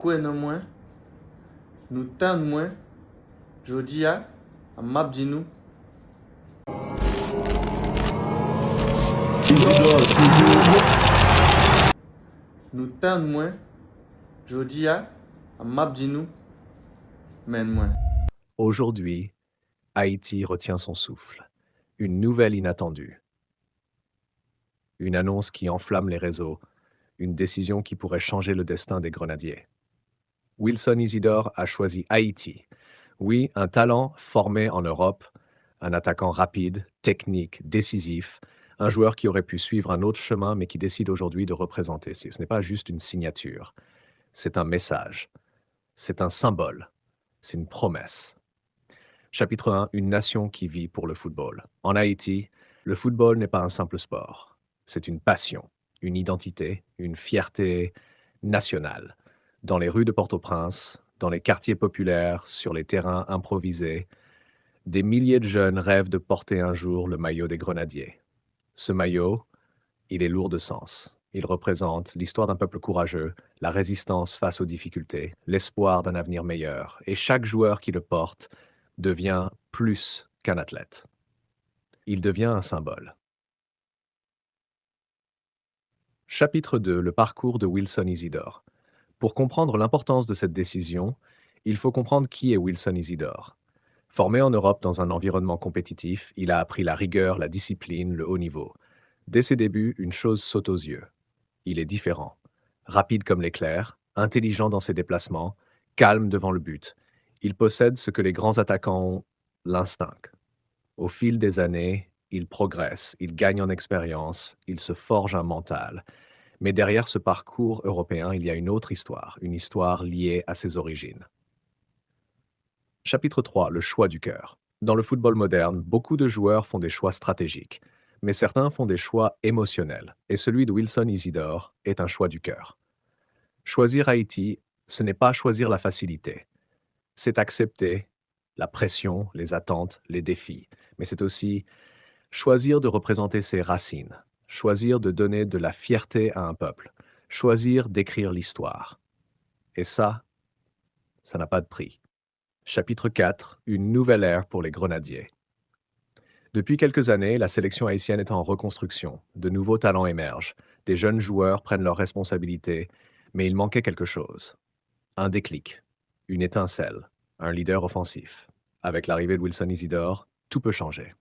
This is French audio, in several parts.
Koué non moins, nous tan moins, jodia, à mabdinou. Isidore toujours. Nous tan moins, jodia, à mabdinou, men moins. Aujourd'hui, Haïti retient son souffle. Une nouvelle inattendue. Une annonce qui enflamme les réseaux. Une décision qui pourrait changer le destin des Grenadiers. Wilson Isidore a choisi Haïti. Oui, un talent formé en Europe, un attaquant rapide, technique, décisif, un joueur qui aurait pu suivre un autre chemin mais qui décide aujourd'hui de représenter. Ce n'est pas juste une signature, c'est un message, c'est un symbole, c'est une promesse. Chapitre 1, une nation qui vit pour le football. En Haïti, le football n'est pas un simple sport, c'est une passion, une identité, une fierté nationale. Dans les rues de Port-au-Prince, dans les quartiers populaires, sur les terrains improvisés, des milliers de jeunes rêvent de porter un jour le maillot des Grenadiers. Ce maillot, il est lourd de sens. Il représente l'histoire d'un peuple courageux, la résistance face aux difficultés, l'espoir d'un avenir meilleur. Et chaque joueur qui le porte devient plus qu'un athlète. Il devient un symbole. Chapitre 2, le parcours de Wilson Isidore. Pour comprendre l'importance de cette décision, il faut comprendre qui est Wilson Isidore. Formé en Europe dans un environnement compétitif, il a appris la rigueur, la discipline, le haut niveau. Dès ses débuts, une chose saute aux yeux. Il est différent. Rapide comme l'éclair, intelligent dans ses déplacements, calme devant le but. Il possède ce que les grands attaquants ont, l'instinct. Au fil des années, il progresse, il gagne en expérience, il se forge un mental. Mais derrière ce parcours européen, il y a une autre histoire, une histoire liée à ses origines. Chapitre 3, le choix du cœur. Dans le football moderne, beaucoup de joueurs font des choix stratégiques, mais certains font des choix émotionnels, et celui de Wilson Isidore est un choix du cœur. Choisir Haïti, ce n'est pas choisir la facilité, c'est accepter la pression, les attentes, les défis, mais c'est aussi choisir de représenter ses racines, choisir de donner de la fierté à un peuple, choisir d'écrire l'histoire. Et ça n'a pas de prix. Chapitre 4, une nouvelle ère pour les Grenadiers. Depuis quelques années, la sélection haïtienne est en reconstruction. De nouveaux talents émergent. Des jeunes joueurs prennent leurs responsabilités, mais il manquait quelque chose. Un déclic, une étincelle, un leader offensif. Avec l'arrivée de Wilson Isidore, tout peut changer.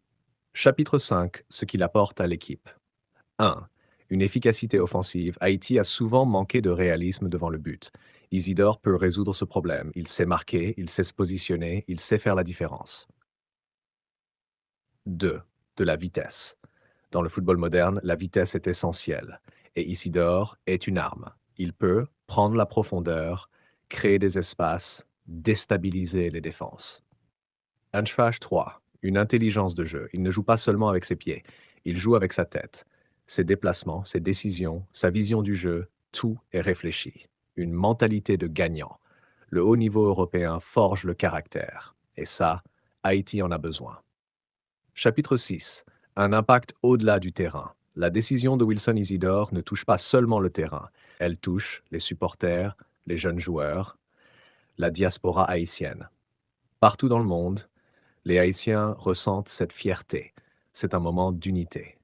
Chapitre 5, ce qu'il apporte à l'équipe. 1. Une efficacité offensive. Haïti a souvent manqué de réalisme devant le but. Isidore peut résoudre ce problème. Il sait marquer, il sait se positionner, il sait faire la différence. 2. De la vitesse. Dans le football moderne, la vitesse est essentielle. Et Isidore est une arme. Il peut prendre la profondeur, créer des espaces, déstabiliser les défenses. Anschfach 3. Une intelligence de jeu. Il ne joue pas seulement avec ses pieds, il joue avec sa tête. Ses déplacements, ses décisions, sa vision du jeu, tout est réfléchi. Une mentalité de gagnant. Le haut niveau européen forge le caractère. Et ça, Haïti en a besoin. Chapitre 6. Un impact au-delà du terrain. La décision de Wilson Isidore ne touche pas seulement le terrain. Elle touche les supporters, les jeunes joueurs, la diaspora haïtienne. Partout dans le monde, les Haïtiens ressentent cette fierté. C'est un moment d'unité.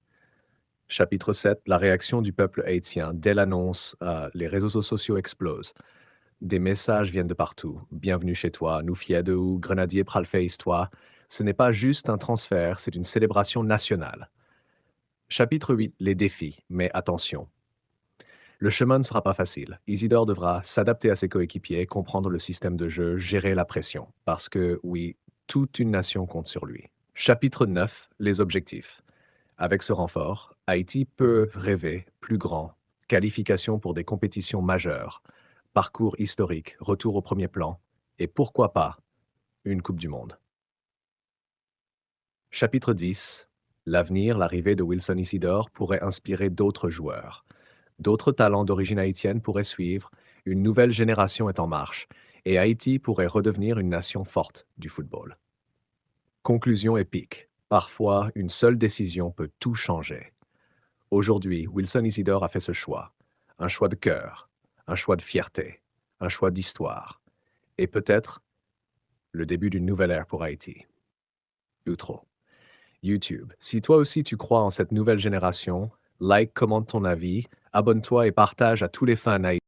Chapitre 7. La réaction du peuple haïtien. Dès l'annonce, les réseaux sociaux explosent. Des messages viennent de partout. Bienvenue chez toi, nous fiers de vous, Grenadier pral fait histoire. Ce n'est pas juste un transfert, c'est une célébration nationale. Chapitre 8. Les défis. Mais attention. Le chemin ne sera pas facile. Isidore devra s'adapter à ses coéquipiers, comprendre le système de jeu, gérer la pression. Parce que, oui, toute une nation compte sur lui. Chapitre 9. Les objectifs. Avec ce renfort, Haïti peut rêver plus grand. Qualification pour des compétitions majeures. Parcours historique, retour au premier plan. Et pourquoi pas, une Coupe du Monde. Chapitre 10. L'avenir, l'arrivée de Wilson Isidore pourrait inspirer d'autres joueurs. D'autres talents d'origine haïtienne pourraient suivre, une nouvelle génération est en marche, et Haïti pourrait redevenir une nation forte du football. Conclusion épique. Parfois, une seule décision peut tout changer. Aujourd'hui, Wilson Isidore a fait ce choix. Un choix de cœur, un choix de fierté, un choix d'histoire, et peut-être le début d'une nouvelle ère pour Haïti. Outro. YouTube. Si toi aussi tu crois en cette nouvelle génération, like, commente ton avis, abonne-toi et partage à tous les fans haïtiens.